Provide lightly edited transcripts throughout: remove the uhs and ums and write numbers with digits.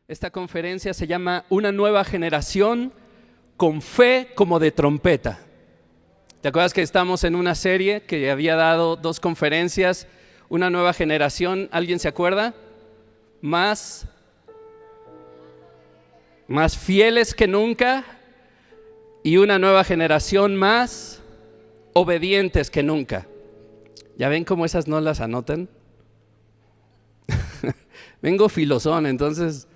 Esta conferencia se llama Una nueva generación con fe como de trompeta. ¿Te acuerdas que estamos en una serie que había dado 2 conferencias? Una nueva generación, ¿alguien se acuerda? Más fieles que nunca, y una nueva generación más obedientes que nunca. ¿Ya ven cómo esas no las anotan? Vengo filosón, entonces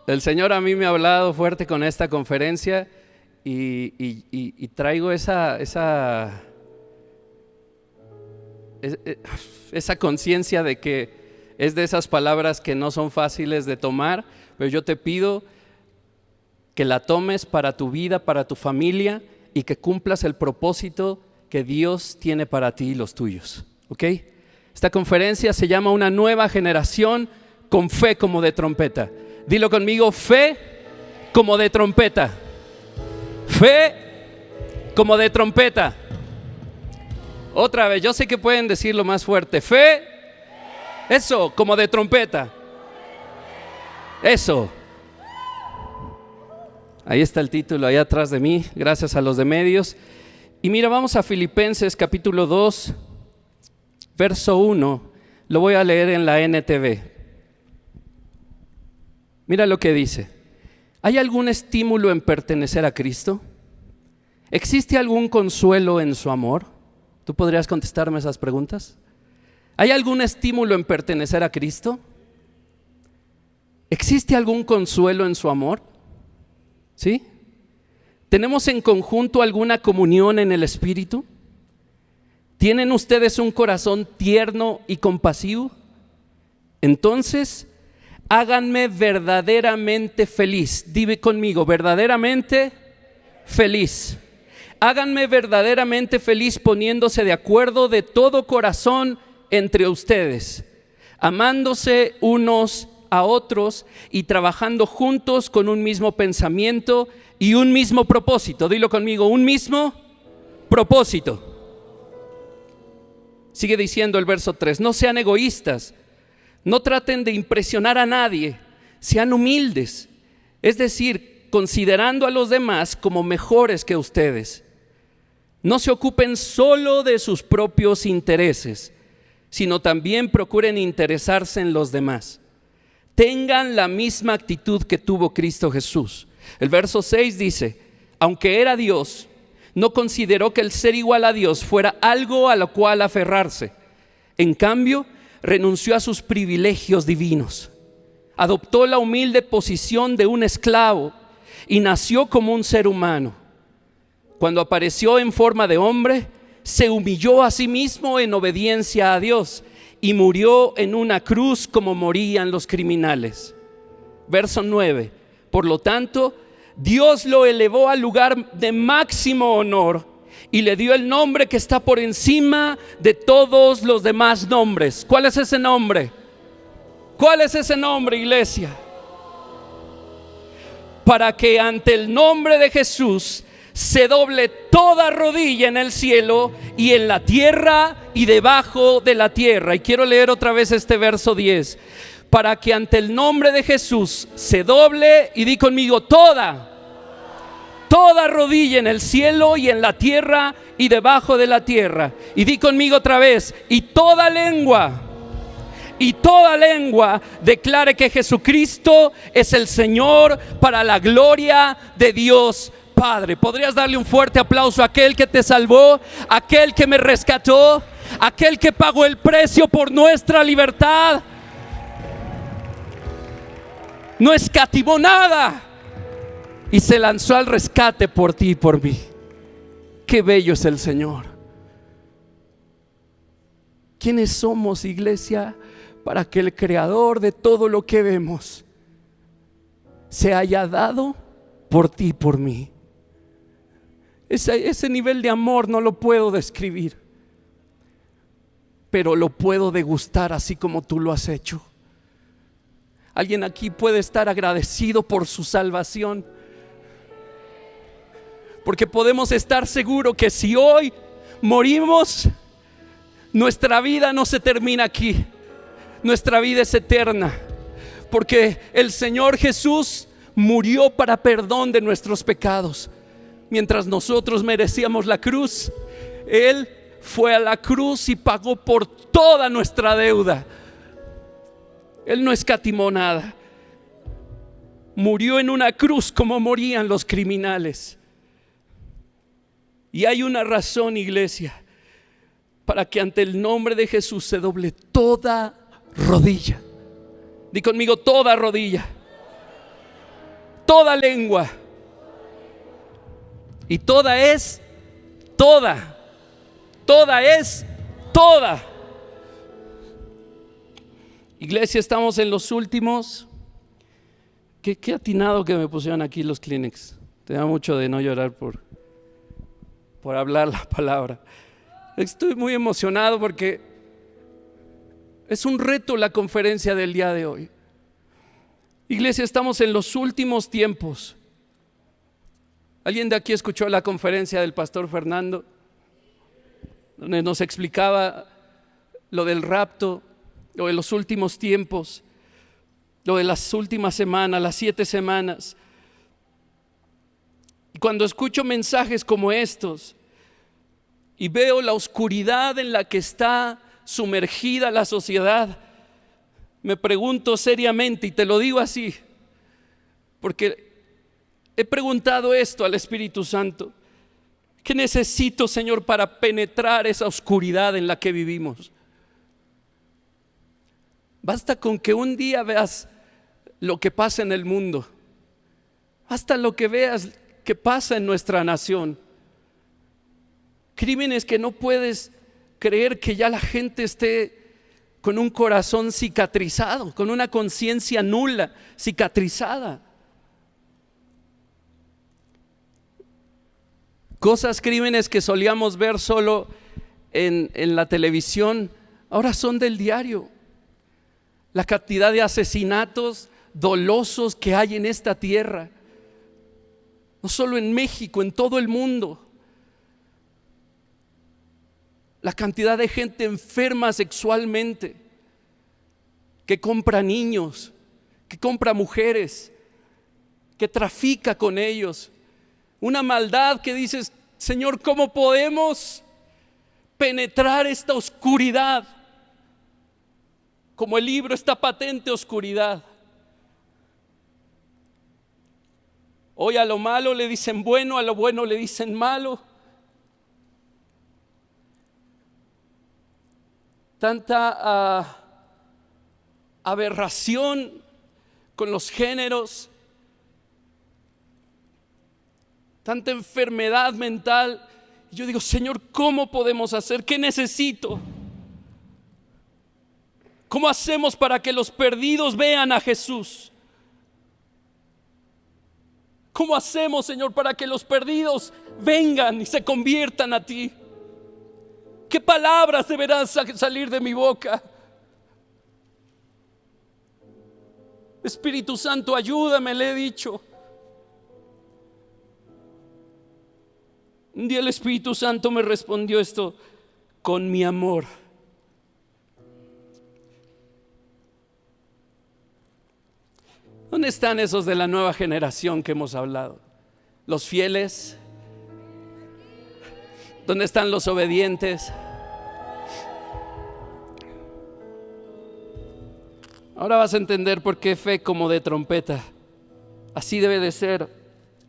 el Señor a mí me ha hablado fuerte con esta conferencia y traigo esa conciencia de que es de esas palabras que no son fáciles de tomar, pero yo te pido que la tomes para tu vida, para tu familia, y que cumplas el propósito que Dios tiene para ti y los tuyos, ¿ok? Esta conferencia se llama Una nueva generación con fe como de trompeta. Dilo conmigo: fe como de trompeta. Fe como de trompeta. Otra vez, yo sé que pueden decirlo más fuerte. Fe, eso, como de trompeta. Eso. Ahí está el título, ahí atrás de mí, gracias a los de medios. Y mira, vamos a Filipenses capítulo 2, verso 1. Lo voy a leer en la NTV. Mira lo que dice: ¿hay algún estímulo en pertenecer a Cristo? ¿Existe algún consuelo en su amor? ¿Tú podrías contestarme esas preguntas? ¿Hay algún estímulo en pertenecer a Cristo? ¿Existe algún consuelo en su amor? ¿Sí? ¿Tenemos en conjunto alguna comunión en el Espíritu? ¿Tienen ustedes un corazón tierno y compasivo? Entonces, háganme verdaderamente feliz. Dime conmigo: verdaderamente feliz. Háganme verdaderamente feliz poniéndose de acuerdo de todo corazón entre ustedes, amándose unos a otros y trabajando juntos con un mismo pensamiento y un mismo propósito. Dilo conmigo: un mismo propósito. Sigue diciendo el verso 3: no sean egoístas, no traten de impresionar a nadie, sean humildes, es decir, considerando a los demás como mejores que ustedes. No se ocupen solo de sus propios intereses, sino también procuren interesarse en los demás. Tengan la misma actitud que tuvo Cristo Jesús. El verso 6 dice: aunque era Dios, no consideró que el ser igual a Dios fuera algo a lo cual aferrarse. En cambio, renunció a sus privilegios divinos. Adoptó la humilde posición de un esclavo y nació como un ser humano. Cuando apareció en forma de hombre, se humilló a sí mismo en obediencia a Dios y murió en una cruz como morían los criminales. Verso 9: por lo tanto, Dios lo elevó al lugar de máximo honor y le dio el nombre que está por encima de todos los demás nombres. ¿Cuál es ese nombre? ¿Cuál es ese nombre, iglesia? Para que ante el nombre de Jesús se doble toda rodilla en el cielo y en la tierra y debajo de la tierra. Y quiero leer otra vez este verso 10. Para que ante el nombre de Jesús se doble, y di conmigo: toda rodilla en el cielo y en la tierra y debajo de la tierra. Y di conmigo otra vez: y toda lengua declare que Jesucristo es el Señor, para la gloria de Dios Padre. ¿Podrías darle un fuerte aplauso a aquel que te salvó, aquel que me rescató, aquel que pagó el precio por nuestra libertad? No escatimó nada y se lanzó al rescate por ti y por mí. Qué bello es el Señor. ¿Quiénes somos, iglesia, para que el creador de todo lo que vemos se haya dado por ti y por mí? Ese nivel de amor no lo puedo describir, pero lo puedo degustar así como tú lo has hecho. Alguien aquí puede estar agradecido por su salvación, porque podemos estar seguros que si hoy morimos, nuestra vida no se termina aquí. Nuestra vida es eterna, porque el Señor Jesús murió para perdón de nuestros pecados. Mientras nosotros merecíamos la cruz, Él fue a la cruz y pagó por toda nuestra deuda. Él no escatimó nada. Murió en una cruz como morían los criminales. Y hay una razón, iglesia, para que ante el nombre de Jesús se doble toda rodilla. Di conmigo: toda rodilla, toda lengua. Y toda es toda. Toda es toda. Iglesia, estamos en los últimos. Qué atinado que me pusieron aquí los Kleenex. Te da mucho de no llorar por hablar la palabra. Estoy muy emocionado porque es un reto la conferencia del día de hoy. Iglesia, estamos en los últimos tiempos. ¿Alguien de aquí escuchó la conferencia del pastor Fernando, donde nos explicaba lo del rapto, lo de los últimos tiempos, lo de las últimas semanas, las 7 semanas? Y cuando escucho mensajes como estos y veo la oscuridad en la que está sumergida la sociedad, me pregunto seriamente, y te lo digo así, porque he preguntado esto al Espíritu Santo: ¿qué necesito, Señor, para penetrar esa oscuridad en la que vivimos? Basta con que un día veas lo que pasa en el mundo, basta lo que veas que pasa en nuestra nación. Crímenes que no puedes creer que ya la gente esté con un corazón cicatrizado, con una conciencia nula, cicatrizada. Crímenes que solíamos ver solo en la televisión, ahora son del diario. La cantidad de asesinatos dolosos que hay en esta tierra, no solo en México, en todo el mundo. La cantidad de gente enferma sexualmente, que compra niños, que compra mujeres, que trafica con ellos. Una maldad que dices: Señor, ¿cómo podemos penetrar esta oscuridad? Como el libro, esta patente oscuridad. Hoy a lo malo le dicen bueno, a lo bueno le dicen malo. Tanta aberración con los géneros, tanta enfermedad mental. Yo digo: Señor, ¿cómo podemos hacer? ¿Qué necesito? ¿Cómo hacemos para que los perdidos vean a Jesús? ¿Cómo hacemos, Señor, para que los perdidos vengan y se conviertan a ti? ¿Qué palabras deberán salir de mi boca? Espíritu Santo, ayúdame, le he dicho. Un día el Espíritu Santo me respondió esto: con mi amor. ¿Dónde están esos de la nueva generación que hemos hablado? Los fieles. ¿Dónde están los obedientes? Ahora vas a entender por qué fe como de trompeta. Así debe de ser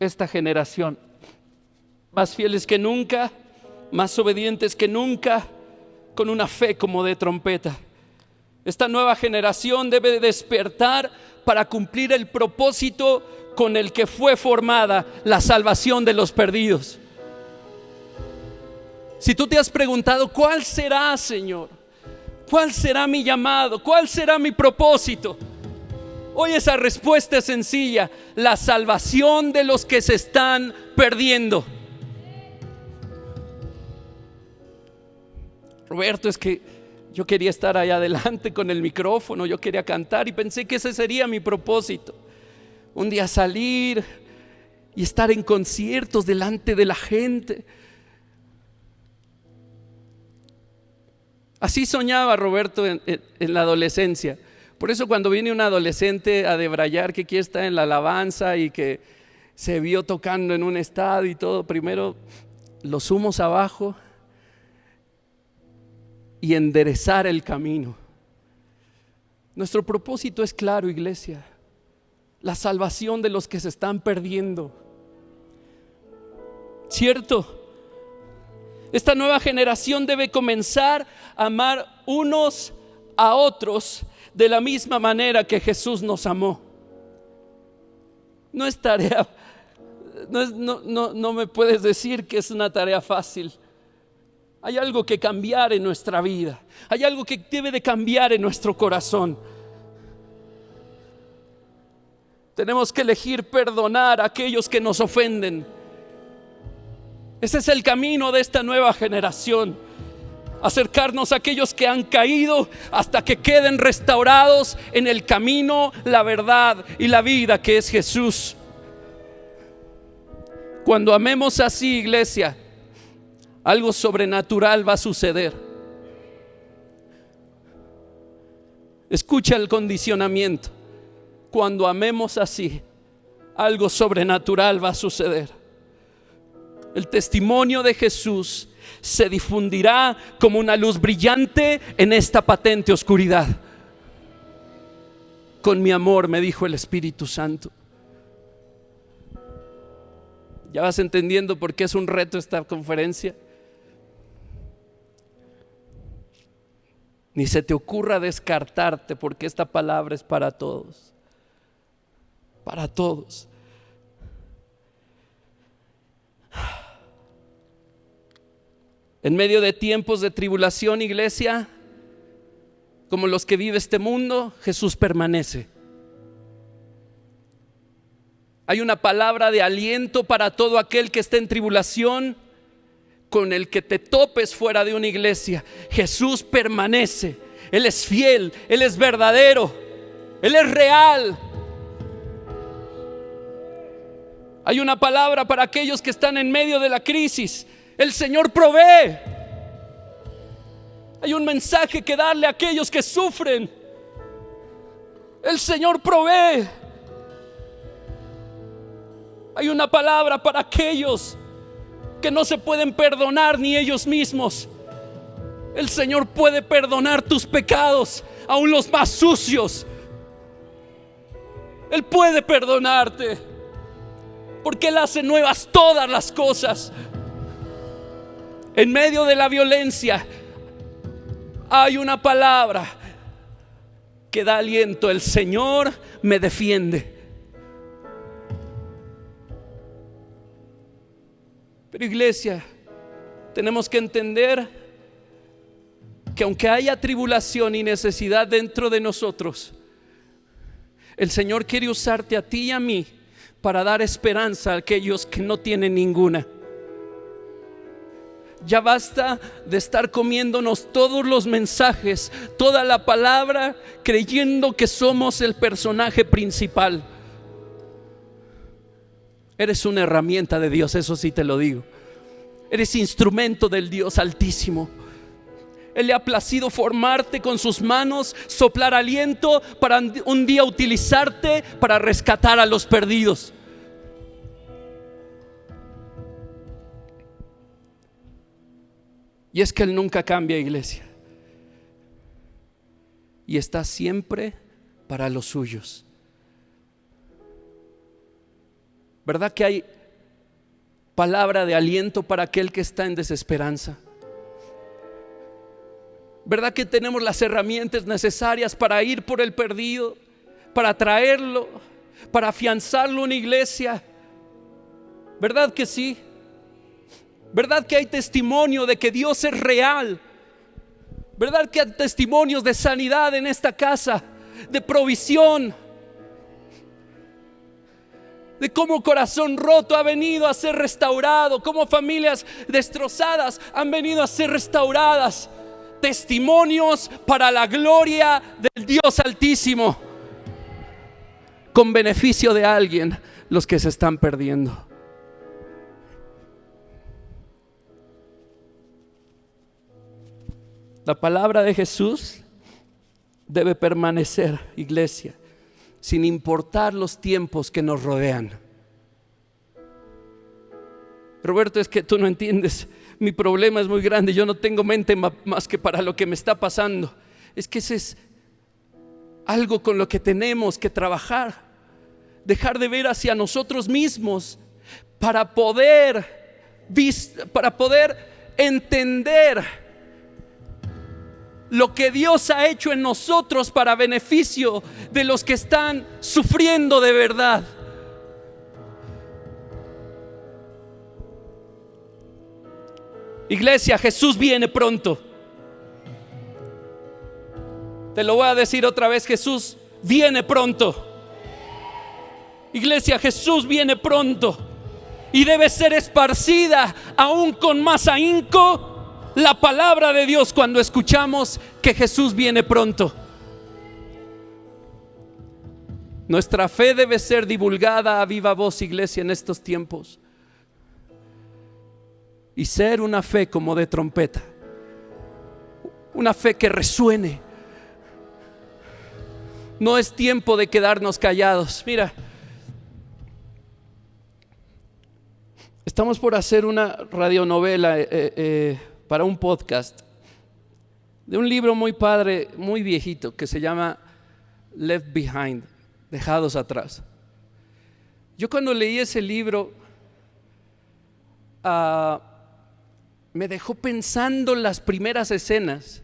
esta generación. Más fieles que nunca, más obedientes que nunca, con una fe como de trompeta. Esta nueva generación debe despertar para cumplir el propósito con el que fue formada, la salvación de los perdidos. Si tú te has preguntado: ¿cuál será, Señor? ¿Cuál será mi llamado? ¿Cuál será mi propósito? Hoy esa respuesta es sencilla: la salvación de los que se están perdiendo. Roberto, es que yo quería estar allá adelante con el micrófono, yo quería cantar y pensé que ese sería mi propósito. Un día salir y estar en conciertos delante de la gente. Así soñaba Roberto en la adolescencia. Por eso cuando viene un adolescente a debrayar que quiere estar en la alabanza y que se vio tocando en un estadio y todo, primero lo sumos abajo y enderezar el camino. Nuestro propósito es claro, iglesia: la salvación de los que se están perdiendo. ¿Cierto? Esta nueva generación debe comenzar a amar unos a otros de la misma manera que Jesús nos amó. No es tarea, no me puedes decir que es una tarea fácil. Hay algo que cambiar en nuestra vida. Hay algo que debe de cambiar en nuestro corazón. Tenemos que elegir perdonar a aquellos que nos ofenden. Ese es el camino de esta nueva generación. Acercarnos a aquellos que han caído hasta que queden restaurados en el camino, la verdad y la vida que es Jesús. Cuando amemos así, iglesia, algo sobrenatural va a suceder. Escucha el condicionamiento. Cuando amemos así, algo sobrenatural va a suceder. El testimonio de Jesús se difundirá como una luz brillante en esta patente oscuridad. Con mi amor, me dijo el Espíritu Santo. ¿Ya vas entendiendo por qué es un reto esta conferencia? Ni se te ocurra descartarte, porque esta palabra es para todos. Para todos. En medio de tiempos de tribulación, iglesia, como los que vive este mundo, Jesús permanece. Hay una palabra de aliento para todo aquel que esté en tribulación, con el que te topes fuera de una iglesia. Jesús permanece. Él es fiel, Él es verdadero, Él es real. Hay una palabra para aquellos que están en medio de la crisis. El Señor provee. Hay un mensaje que darle a aquellos que sufren. El Señor provee. Hay una palabra para aquellos que no se pueden perdonar ni ellos mismos. El Señor puede perdonar tus pecados, aun los más sucios. Él puede perdonarte, porque Él hace nuevas todas las cosas. En medio de la violencia hay una palabra que da aliento: el Señor me defiende. Pero iglesia, tenemos que entender que aunque haya tribulación y necesidad dentro de nosotros, el Señor quiere usarte a ti y a mí para dar esperanza a aquellos que no tienen ninguna. Ya basta de estar comiéndonos todos los mensajes, toda la palabra, creyendo que somos el personaje principal. Eres una herramienta de Dios, eso sí te lo digo. Eres instrumento del Dios Altísimo. Él le ha placido formarte con sus manos, soplar aliento para un día utilizarte para rescatar a los perdidos. Y es que Él nunca cambia, iglesia, y está siempre para los suyos. ¿Verdad que hay palabra de aliento para aquel que está en desesperanza? ¿Verdad que tenemos las herramientas necesarias para ir por el perdido, para traerlo, para afianzarlo en una iglesia? ¿Verdad que sí? ¿Verdad que hay testimonio de que Dios es real? ¿Verdad que hay testimonios de sanidad en esta casa, de provisión, de cómo corazón roto ha venido a ser restaurado, cómo familias destrozadas han venido a ser restauradas? Testimonios para la gloria del Dios Altísimo, con beneficio de alguien, los que se están perdiendo. La palabra de Jesús debe permanecer, iglesia, sin importar los tiempos que nos rodean. Roberto, es que tú no entiendes, mi problema es muy grande, yo no tengo mente más que para lo que me está pasando. Es que ese es algo con lo que tenemos que trabajar, dejar de ver hacia nosotros mismos para poder entender lo que Dios ha hecho en nosotros para beneficio de los que están sufriendo de verdad. Iglesia, Jesús viene pronto. Te lo voy a decir otra vez, Jesús viene pronto. Iglesia, Jesús viene pronto. Y debe ser esparcida aún con más ahínco la palabra de Dios cuando escuchamos que Jesús viene pronto. Nuestra fe debe ser divulgada a viva voz, iglesia, en estos tiempos. Y ser una fe como de trompeta, una fe que resuene. No es tiempo de quedarnos callados. Mira, estamos por hacer una radionovela para un podcast de un libro muy padre, muy viejito, que se llama Left Behind, Dejados Atrás. Yo cuando leí ese libro me dejó pensando las primeras escenas.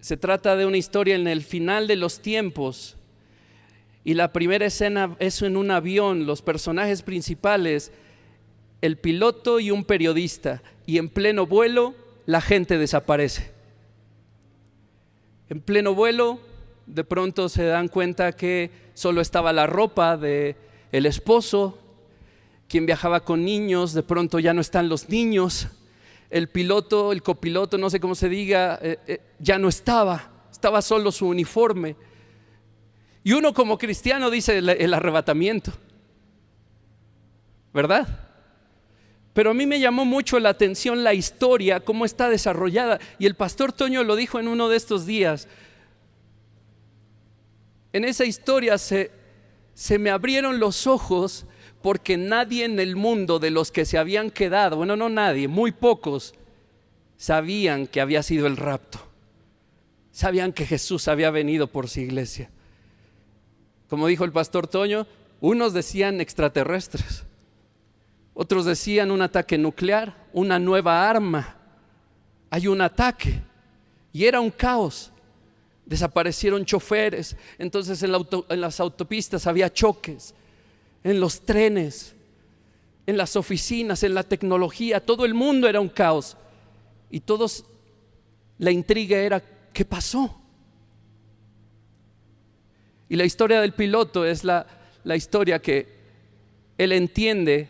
Se trata de una historia en el final de los tiempos y la primera escena es en un avión, los personajes principales, el piloto y un periodista, y en pleno vuelo la gente desaparece. En pleno vuelo de pronto se dan cuenta que solo estaba la ropa de el esposo. Quien viajaba con niños, de pronto ya no están los niños. El piloto, el copiloto, no sé cómo se diga, ya no estaba solo su uniforme. Y uno como cristiano dice el arrebatamiento, ¿verdad? Pero a mí me llamó mucho la atención la historia, cómo está desarrollada. Y el pastor Toño lo dijo en uno de estos días. En esa historia se me abrieron los ojos, porque nadie en el mundo de los que se habían quedado, bueno, no nadie, muy pocos, sabían que había sido el rapto. Sabían que Jesús había venido por su iglesia. Como dijo el pastor Toño, unos decían extraterrestres, otros decían un ataque nuclear, una nueva arma. Hay un ataque y era un caos. Desaparecieron choferes, entonces en las autopistas había choques. En los trenes, en las oficinas, en la tecnología, todo el mundo era un caos. Y todos, la intriga era, ¿qué pasó? Y la historia del piloto es la historia que él entiende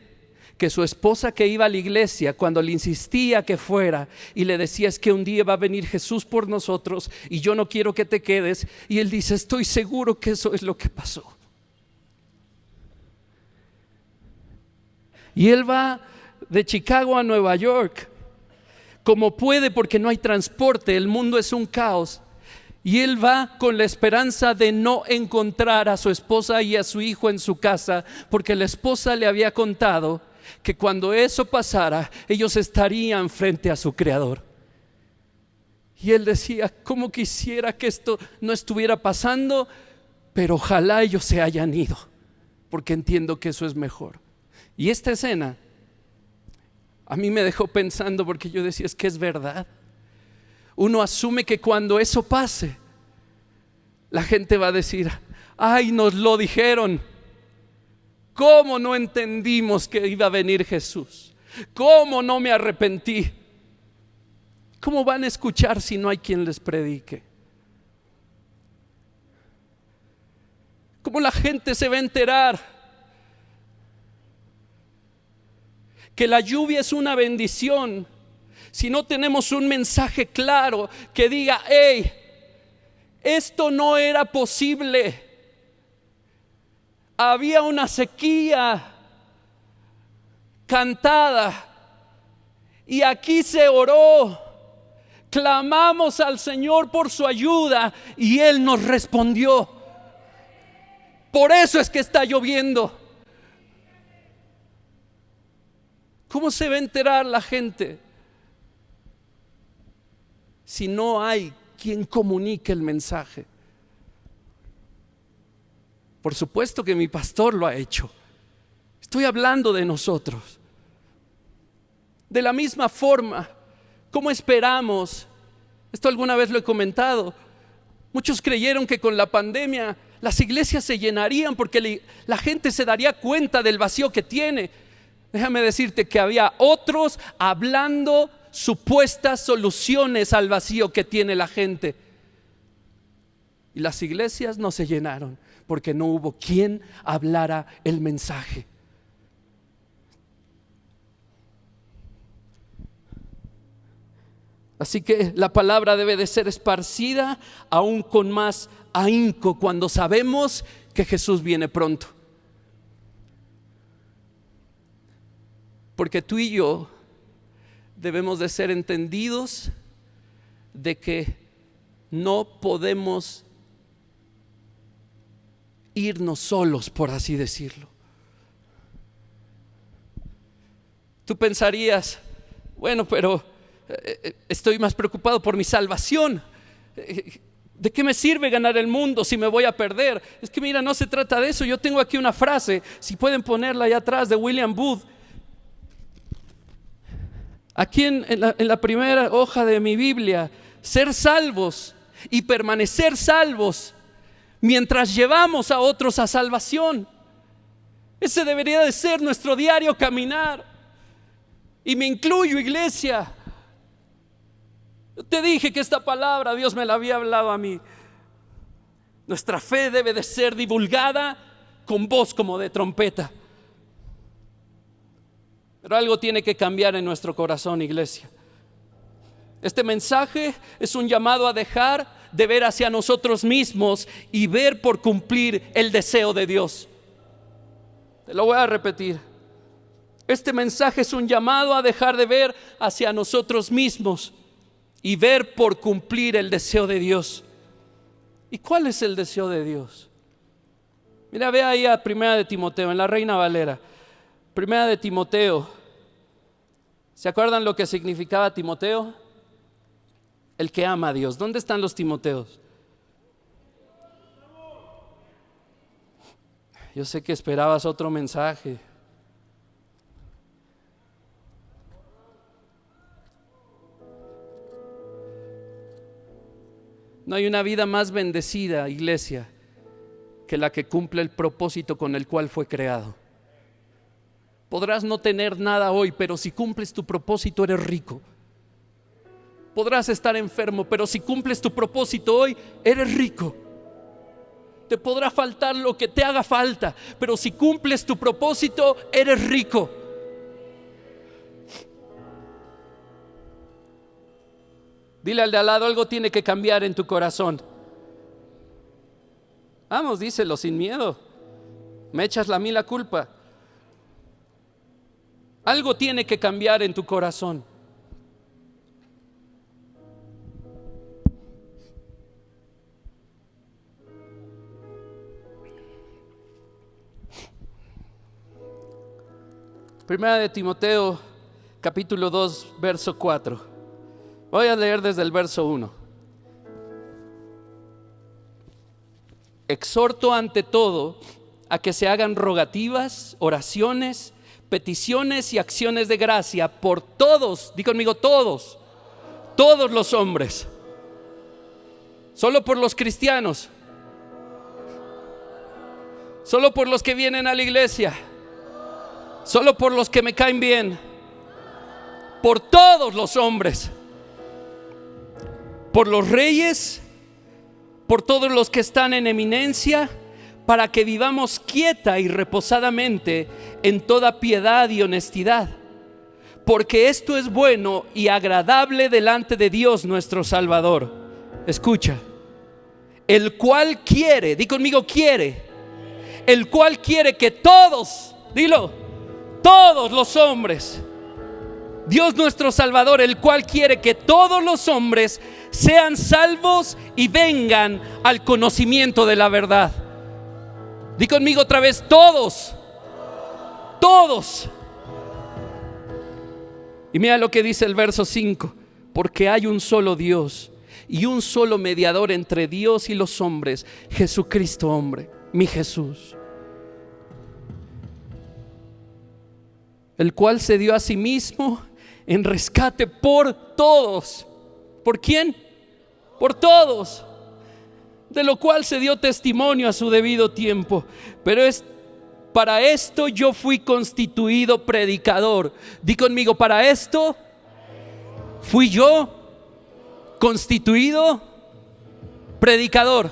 que su esposa que iba a la iglesia, cuando le insistía que fuera y le decía, es que un día va a venir Jesús por nosotros y yo no quiero que te quedes, y él dice, estoy seguro que eso es lo que pasó. Y él va de Chicago a Nueva York como puede, porque no hay transporte, el mundo es un caos. Y él va con la esperanza de no encontrar a su esposa y a su hijo en su casa, porque la esposa le había contado que cuando eso pasara, ellos estarían frente a su Creador. Y él decía, cómo quisiera que esto no estuviera pasando, pero ojalá ellos se hayan ido, porque entiendo que eso es mejor. Y esta escena a mí me dejó pensando, porque yo decía, es que es verdad. Uno asume que cuando eso pase, la gente va a decir, ay, nos lo dijeron. ¿Cómo no entendimos que iba a venir Jesús? ¿Cómo no me arrepentí? ¿Cómo van a escuchar si no hay quien les predique? ¿Cómo la gente se va a enterar que la lluvia es una bendición si no tenemos un mensaje claro que diga, hey, esto no era posible? Había una sequía cantada y aquí se oró clamamos al Señor por su ayuda y Él nos respondió. Por eso es que está lloviendo. ¿Cómo se va a enterar la gente si no hay quien comunique el mensaje? Por supuesto que mi pastor lo ha hecho. Estoy hablando de nosotros. De la misma forma, ¿cómo esperamos? Esto alguna vez lo he comentado. Muchos creyeron que con la pandemia las iglesias se llenarían porque la gente se daría cuenta del vacío que tiene. Déjame decirte que había otros hablando supuestas soluciones al vacío que tiene la gente. Y las iglesias no se llenaron porque no hubo quien hablara el mensaje. Así que la palabra debe de ser esparcida aún con más ahínco cuando sabemos que Jesús viene pronto. Porque tú y yo debemos de ser entendidos de que no podemos irnos solos, por así decirlo. Tú pensarías, bueno, pero estoy más preocupado por mi salvación. ¿De qué me sirve ganar el mundo si me voy a perder? Es que mira, no se trata de eso. Yo tengo aquí una frase, si pueden ponerla allá atrás, de William Booth. Aquí en la primera hoja de mi Biblia: ser salvos y permanecer salvos mientras llevamos a otros a salvación. Ese debería de ser nuestro diario caminar. Y me incluyo, iglesia. Yo te dije que esta palabra Dios me la había hablado a mí. Nuestra fe debe de ser divulgada con voz como de trompeta. Pero algo tiene que cambiar en nuestro corazón, iglesia. Este mensaje es un llamado a dejar de ver hacia nosotros mismos y ver por cumplir el deseo de Dios. Te lo voy a repetir. Este mensaje es un llamado a dejar de ver hacia nosotros mismos y ver por cumplir el deseo de Dios. ¿Y cuál es el deseo de Dios? Mira, ve ahí a Primera de Timoteo, en la Reina Valera. Primera de Timoteo. ¿Se acuerdan lo que significaba Timoteo? El que ama a Dios. ¿Dónde están los Timoteos? Yo sé que esperabas otro mensaje. No hay una vida más bendecida, iglesia, que la que cumple el propósito con el cual fue creado. Podrás no tener nada hoy, pero si cumples tu propósito eres rico. Podrás estar enfermo, pero si cumples tu propósito hoy eres rico. Te podrá faltar lo que te haga falta, pero si cumples tu propósito eres rico. Dile al de al lado: algo tiene que cambiar en tu corazón. Vamos, díselo sin miedo. Me echas a mí la culpa. Algo tiene que cambiar en tu corazón. Primera de Timoteo, capítulo 2, verso 4. Voy a leer desde el verso 1. Exhorto ante todo a que se hagan rogativas, oraciones, peticiones y acciones de gracia por todos, di conmigo todos los hombres. Solo por los cristianos, solo por los que vienen a la iglesia, solo por los que me caen bien, por todos los hombres, por los reyes, por todos los que están en eminencia, para que vivamos quieta y reposadamente en toda piedad y honestidad, porque esto es bueno y agradable delante de Dios nuestro Salvador. Escucha: el cual quiere, di conmigo quiere, el cual quiere que todos, dilo, todos los hombres Dios nuestro Salvador, el cual quiere que todos los hombres sean salvos y vengan al conocimiento de la verdad. Di conmigo otra vez, todos. Todos. Y mira lo que dice el verso 5: porque hay un solo Dios y un solo mediador entre Dios y los hombres, Jesucristo hombre, mi Jesús, el cual se dio a sí mismo en rescate por todos. ¿Por quién? Por todos. De lo cual se dio testimonio a su debido tiempo. Pero para esto yo fui constituido predicador. Di conmigo, para esto fui yo constituido predicador.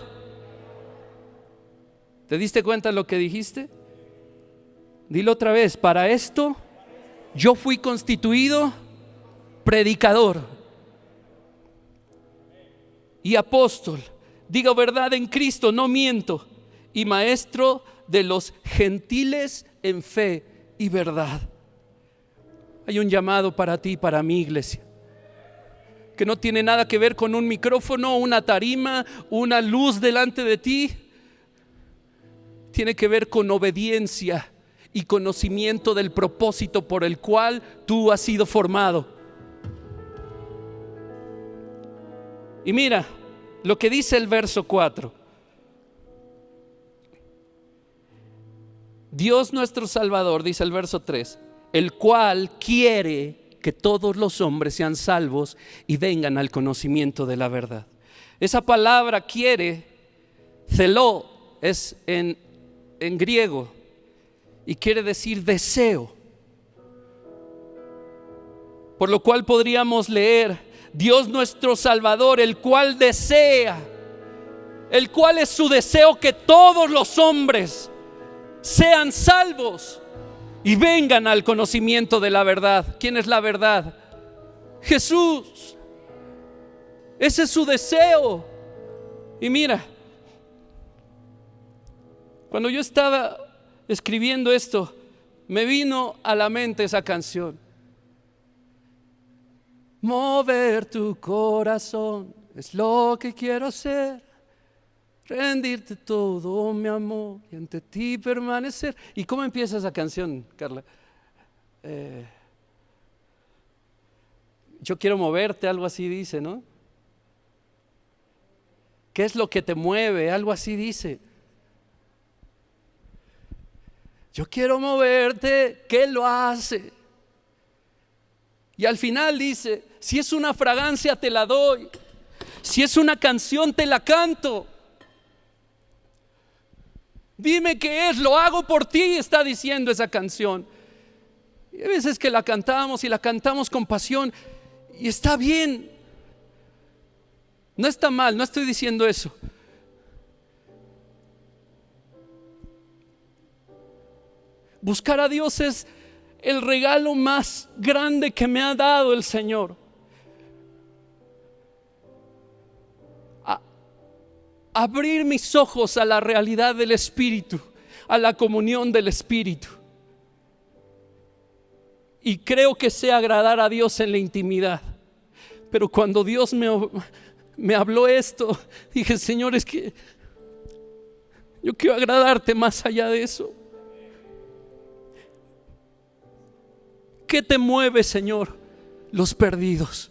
¿Te diste cuenta de lo que dijiste? Dilo otra vez, para esto yo fui constituido predicador y apóstol, digo verdad en Cristo, no miento, y maestro de los gentiles en fe y verdad. Hay un llamado para ti y para mi iglesia, que no tiene nada que ver con un micrófono, una tarima, una luz delante de ti. Tiene que ver con obediencia y conocimiento del propósito por el cual tú has sido formado. Y mira lo que dice el verso 4. Dios nuestro Salvador, dice el verso 3, el cual quiere que todos los hombres sean salvos y vengan al conocimiento de la verdad. Esa palabra quiere, zeló, es en griego y quiere decir deseo. Por lo cual podríamos leer: Dios nuestro Salvador, el cual desea, el cual es su deseo que todos los hombres sean salvos y vengan al conocimiento de la verdad. ¿Quién es la verdad? Jesús. Ese es su deseo. Y mira, cuando yo estaba escribiendo esto, me vino a la mente esa canción. Mover tu corazón es lo que quiero hacer, rendirte todo mi amor y ante ti permanecer. ¿Y cómo empieza esa canción, Carla? Yo quiero moverte, algo así dice, ¿no? ¿Qué es lo que te mueve? Algo así dice. Yo quiero moverte, ¿qué lo hace? Y al final dice: si es una fragancia te la doy, si es una canción te la canto. Dime qué es, lo hago por ti, está diciendo esa canción. Y hay veces que la cantamos y la cantamos con pasión y está bien, no está mal, no estoy diciendo eso. Buscar a Dios es el regalo más grande que me ha dado el Señor. Abrir mis ojos a la realidad del Espíritu, a la comunión del Espíritu. Y creo que sé agradar a Dios en la intimidad. Pero cuando Dios me habló esto, dije: Señor, es que yo quiero agradarte más allá de eso. ¿Qué te mueve, Señor? Los perdidos.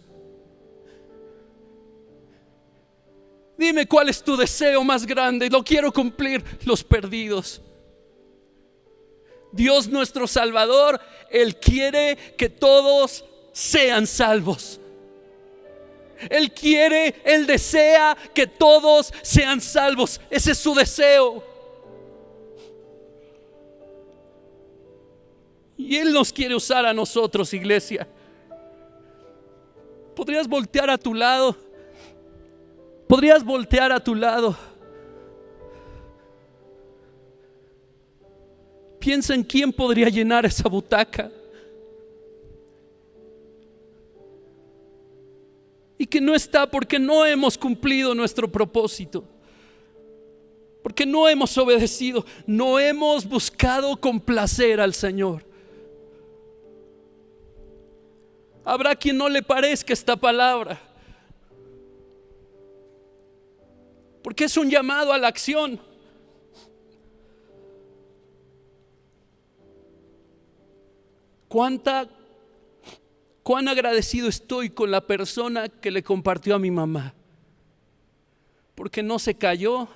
Dime cuál es tu deseo más grande. Lo quiero cumplir, los perdidos. Dios nuestro Salvador, Él quiere que todos sean salvos. Él quiere, Él desea que todos sean salvos. Ese es su deseo. Y Él nos quiere usar a nosotros, iglesia. ¿Podrías voltear a tu lado? ¿Podrías voltear a tu lado? Piensa en quién podría llenar esa butaca. Y que no está porque no hemos cumplido nuestro propósito. Porque no hemos obedecido, no hemos buscado complacer al Señor. Habrá quien no le parezca esta palabra, porque es un llamado a la acción. Cuán agradecido estoy con la persona que le compartió a mi mamá, porque no se cayó,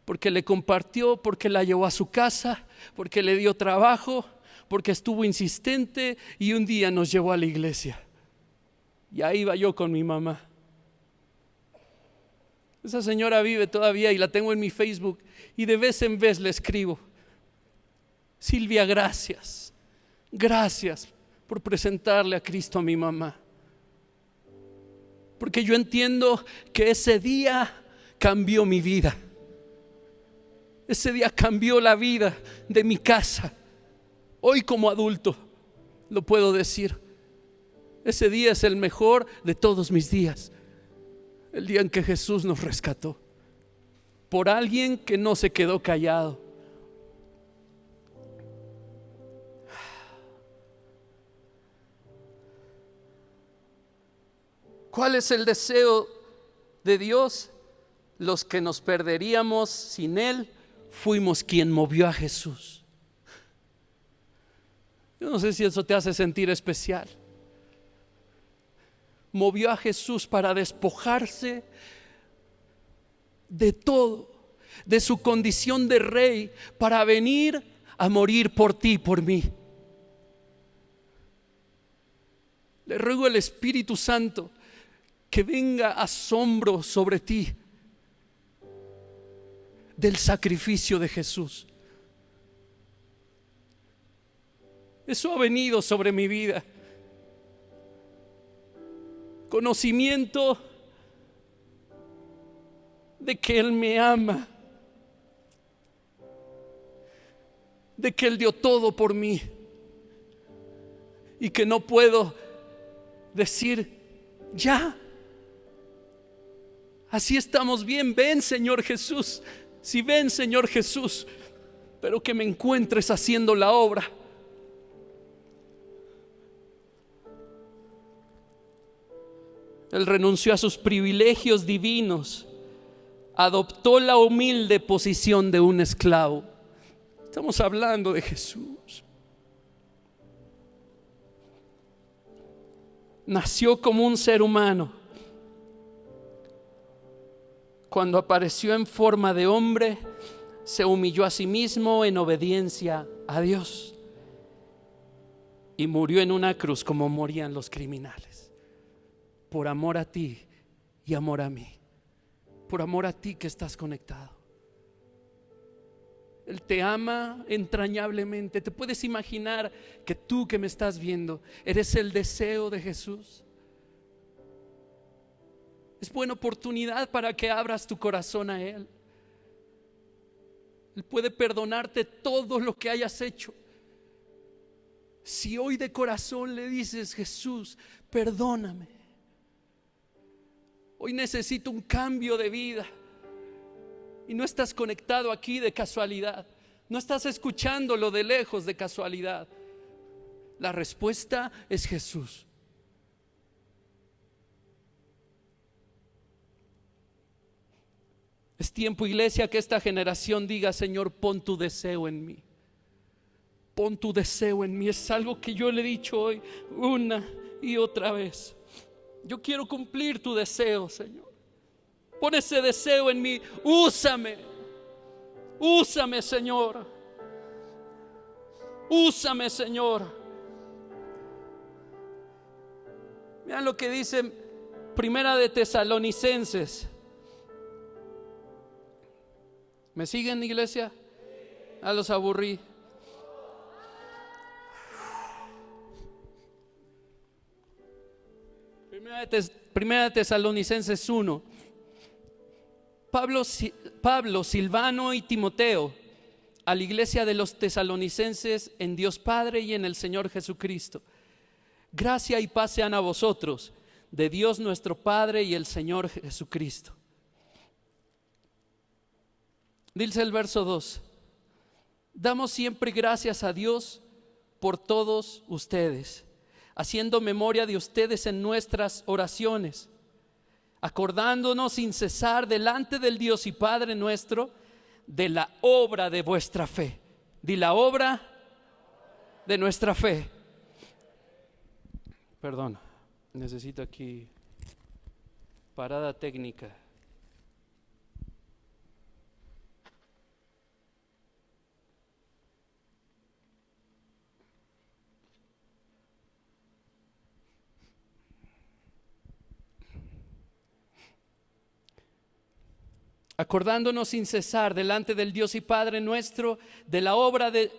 porque le compartió, porque la llevó a su casa, porque le dio trabajo, porque estuvo insistente y un día nos llevó a la iglesia. Y ahí iba yo con mi mamá. Esa señora vive todavía y la tengo en mi Facebook y de vez en vez le escribo: Silvia, gracias por presentarle a Cristo a mi mamá, porque yo entiendo que ese día cambió mi vida. Ese día cambió la vida de mi casa. Hoy como adulto lo puedo decir. Ese día es el mejor de todos mis días. El día en que Jesús nos rescató por alguien que no se quedó callado. ¿Cuál es el deseo de Dios? Los que nos perderíamos sin Él, fuimos quien movió a Jesús. Yo no sé si eso te hace sentir especial. Movió a Jesús para despojarse de todo, de su condición de rey, para venir a morir por ti y por mí. Le ruego al Espíritu Santo que venga asombro sobre ti del sacrificio de Jesús. Eso ha venido sobre mi vida. Conocimiento de que Él me ama, de que Él dio todo por mí y que no puedo decir ya, así estamos bien, ven Señor Jesús, si ven Señor Jesús, pero que me encuentres haciendo la obra. Él renunció a sus privilegios divinos, adoptó la humilde posición de un esclavo. Estamos hablando de Jesús. Nació como un ser humano. Cuando apareció en forma de hombre, se humilló a sí mismo en obediencia a Dios y murió en una cruz como morían los criminales, por amor a ti y amor a mí, por amor a ti que estás conectado. Él te ama entrañablemente. ¿Te puedes imaginar que tú que me estás viendo eres el deseo de Jesús? Es buena oportunidad para que abras tu corazón a Él. Él puede perdonarte todo lo que hayas hecho. Si hoy de corazón le dices: Jesús, perdóname, hoy necesito un cambio de vida, y no estás conectado aquí de casualidad, no estás escuchándolo de lejos de casualidad, la respuesta es Jesús. Es tiempo, iglesia, que esta generación diga: Señor, pon tu deseo en mí. Pon tu deseo en mí. Es algo que yo le he dicho hoy una y otra vez. Yo quiero cumplir tu deseo, Señor. Pon ese deseo en mí. Úsame. Úsame, Señor. Úsame, Señor. Vean lo que dice Primera de Tesalonicenses. ¿Me siguen, iglesia? Los aburrí. Primera de Tesalonicenses 1. Pablo, Silvano y Timoteo, a la iglesia de los tesalonicenses en Dios Padre y en el Señor Jesucristo. Gracia y paz sean a vosotros, de Dios nuestro Padre y el Señor Jesucristo. Dice el verso 2: damos siempre gracias a Dios por todos ustedes, haciendo memoria de ustedes en nuestras oraciones, acordándonos sin cesar delante del Dios y Padre nuestro de la obra de vuestra fe. Di la obra de nuestra fe. Perdón, necesito aquí parada técnica. Acordándonos sin cesar delante del Dios y Padre nuestro de la obra de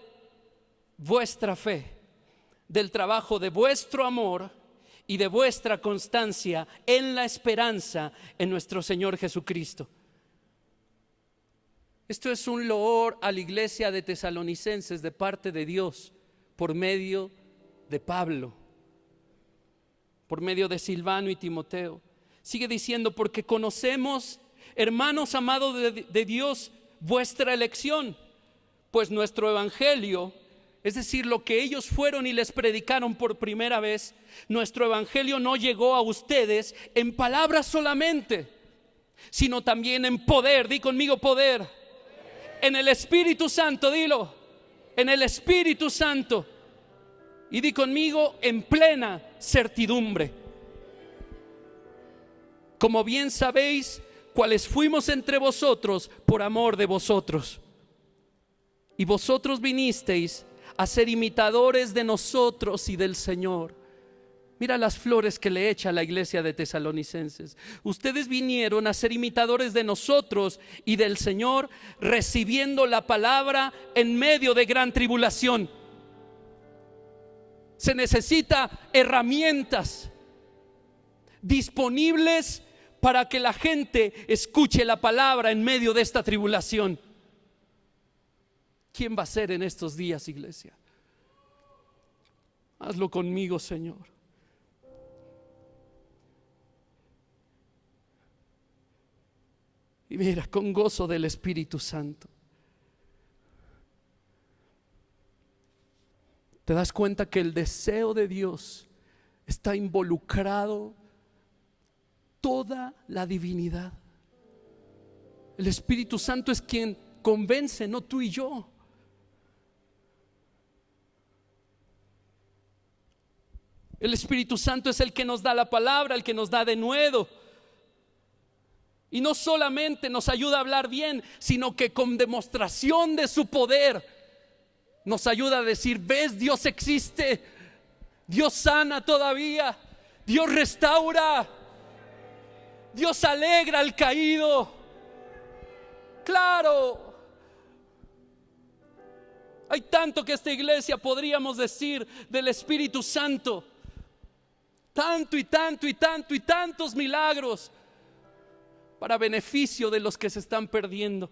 vuestra fe, del trabajo de vuestro amor y de vuestra constancia en la esperanza en nuestro Señor Jesucristo. Esto es un loor a la iglesia de Tesalonicenses de parte de Dios por medio de Pablo, por medio de Silvano y Timoteo. Sigue diciendo: porque conocemos, hermanos amados de Dios, vuestra elección, pues nuestro evangelio, es decir, lo que ellos fueron y les predicaron por primera vez, nuestro evangelio no llegó a ustedes en palabras solamente, sino también en poder. Di conmigo: poder. En el Espíritu Santo, dilo, en el Espíritu Santo. Y di conmigo: en plena certidumbre. Como bien sabéis, cuáles fuimos entre vosotros por amor de vosotros. Y vosotros vinisteis a ser imitadores de nosotros y del Señor. Mira las flores que le echa a la iglesia de Tesalonicenses. Ustedes vinieron a ser imitadores de nosotros y del Señor, recibiendo la palabra en medio de gran tribulación. Se necesita herramientas disponibles para que la gente escuche la palabra en medio de esta tribulación. ¿Quién va a ser en estos días, iglesia? Hazlo conmigo, Señor. Y mira, con gozo del Espíritu Santo, te das cuenta que el deseo de Dios está involucrado toda la divinidad. El Espíritu Santo es quien convence, no tú y yo. El Espíritu Santo es el que nos da la palabra, el que nos da denuedo. Y no solamente nos ayuda a hablar bien, sino que con demostración de su poder nos ayuda a decir: ves, Dios existe, Dios sana todavía, Dios restaura, Dios alegra al caído. Claro, hay tanto que esta iglesia podríamos decir del Espíritu Santo. Tanto y tanto y tanto y tantos milagros para beneficio de los que se están perdiendo.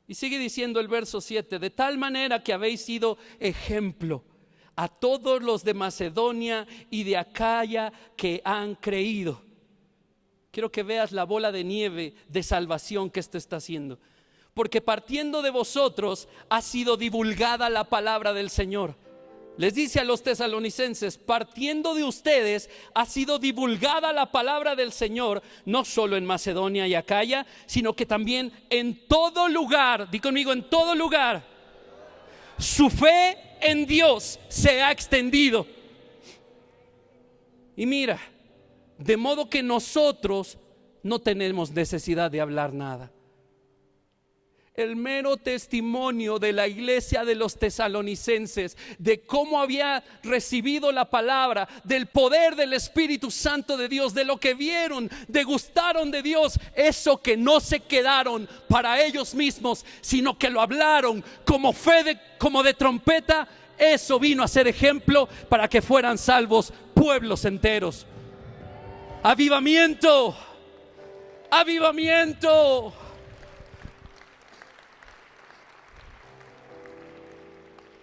Y sigue diciendo el verso 7: de tal manera que habéis sido ejemplo a todos los de Macedonia y de Acaya que han creído. Quiero que veas la bola de nieve de salvación que esto está haciendo. Porque partiendo de vosotros ha sido divulgada la palabra del Señor. Les dice a los tesalonicenses: partiendo de ustedes ha sido divulgada la palabra del Señor, no solo en Macedonia y Acaya, sino que también en todo lugar. Di conmigo: en todo lugar. Su fe en Dios se ha extendido. Y mira, de modo que nosotros no tenemos necesidad de hablar nada. El mero testimonio de la iglesia de los tesalonicenses, de cómo había recibido la palabra, del poder del Espíritu Santo de Dios, de lo que vieron, degustaron de Dios, eso que no se quedaron para ellos mismos, sino que lo hablaron como fe como de trompeta. Eso vino a ser ejemplo para que fueran salvos pueblos enteros. Avivamiento, avivamiento.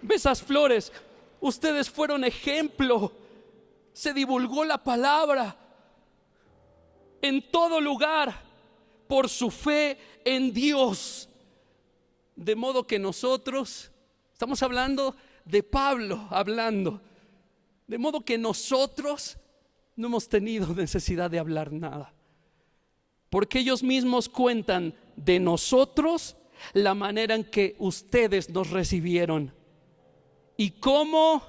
Ve esas flores, ustedes fueron ejemplo. Se divulgó la palabra en todo lugar por su fe en Dios. De modo que nosotros, estamos hablando de Pablo, hablando De modo que nosotros no hemos tenido necesidad de hablar nada, porque ellos mismos cuentan de nosotros la manera en que ustedes nos recibieron y cómo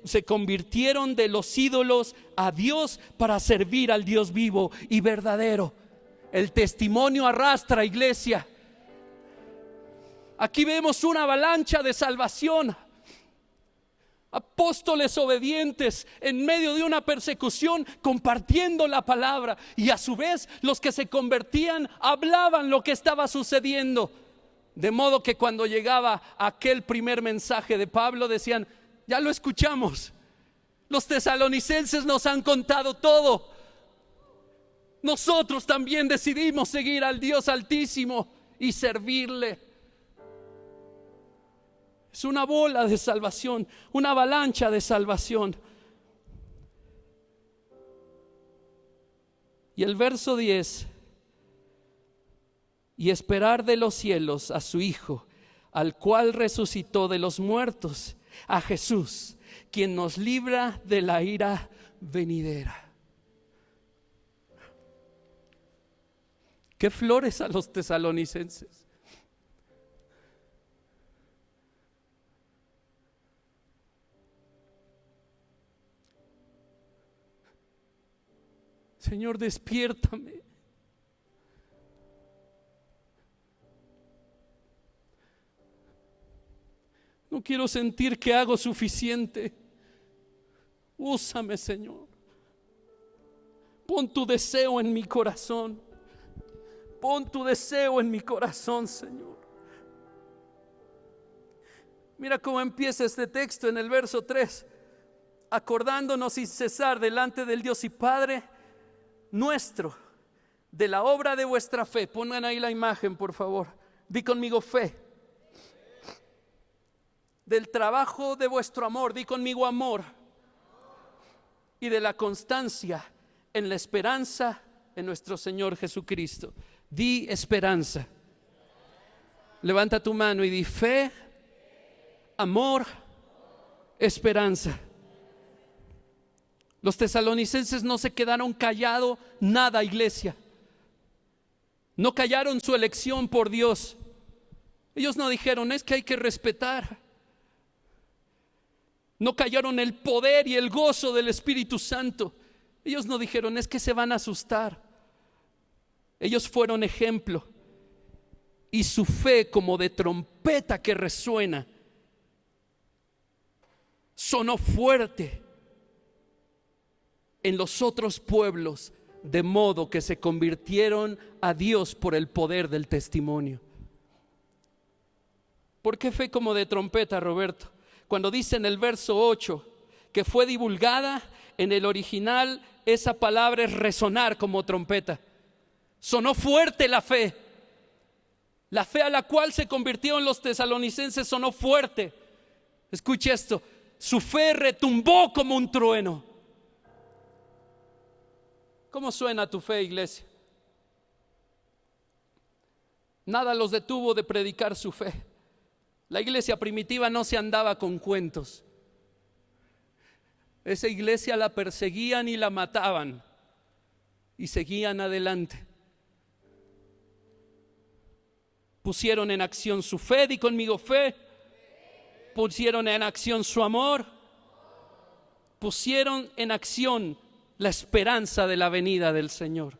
se convirtieron de los ídolos a Dios para servir al Dios vivo y verdadero. El testimonio arrastra, iglesia. Aquí vemos una avalancha de salvación. Apóstoles obedientes en medio de una persecución, compartiendo la palabra, y a su vez los que se convertían hablaban lo que estaba sucediendo. De modo que cuando llegaba aquel primer mensaje de Pablo decían: ya lo escuchamos, los tesalonicenses nos han contado todo. Nosotros también decidimos seguir al Dios Altísimo y servirle. Es una bola de salvación, una avalancha de salvación. Y el verso 10: y esperar de los cielos a su Hijo, al cual resucitó de los muertos, a Jesús, quien nos libra de la ira venidera. Qué flores a los tesalonicenses. Señor, despiértame. No quiero sentir que hago suficiente. Úsame, Señor. Pon tu deseo en mi corazón. Pon tu deseo en mi corazón, Señor. Mira cómo empieza este texto en el verso 3. Acordándonos sin cesar delante del Dios y Padre nuestro, de la obra de vuestra fe. Pongan ahí la imagen, por favor. Di conmigo: fe. Del trabajo de vuestro amor. Di conmigo: amor. Y de la constancia en la esperanza en nuestro Señor Jesucristo. Di esperanza. Levanta tu mano y di: fe, amor, esperanza. Los tesalonicenses no se quedaron callados nada, iglesia. No callaron su elección por Dios. Ellos no dijeron: es que hay que respetar. No callaron el poder y el gozo del Espíritu Santo. Ellos no dijeron: es que se van a asustar. Ellos fueron ejemplo. Y su fe, como de trompeta que resuena, sonó fuerte en los otros pueblos, de modo que se convirtieron a Dios por el poder del testimonio. ¿Por qué fe como de trompeta, Roberto? Cuando dice en el verso 8 que fue divulgada, en el original esa palabra es resonar como trompeta. Sonó fuerte la fe. La fe a la cual se convirtieron los tesalonicenses sonó fuerte. Escuche esto: su fe retumbó como un trueno. ¿Cómo suena tu fe, iglesia? Nada los detuvo de predicar su fe. La iglesia primitiva no se andaba con cuentos. Esa iglesia la perseguían y la mataban y seguían adelante. Pusieron en acción su fe. Di conmigo: fe. Pusieron en acción su amor. Pusieron en acción la esperanza de la venida del Señor.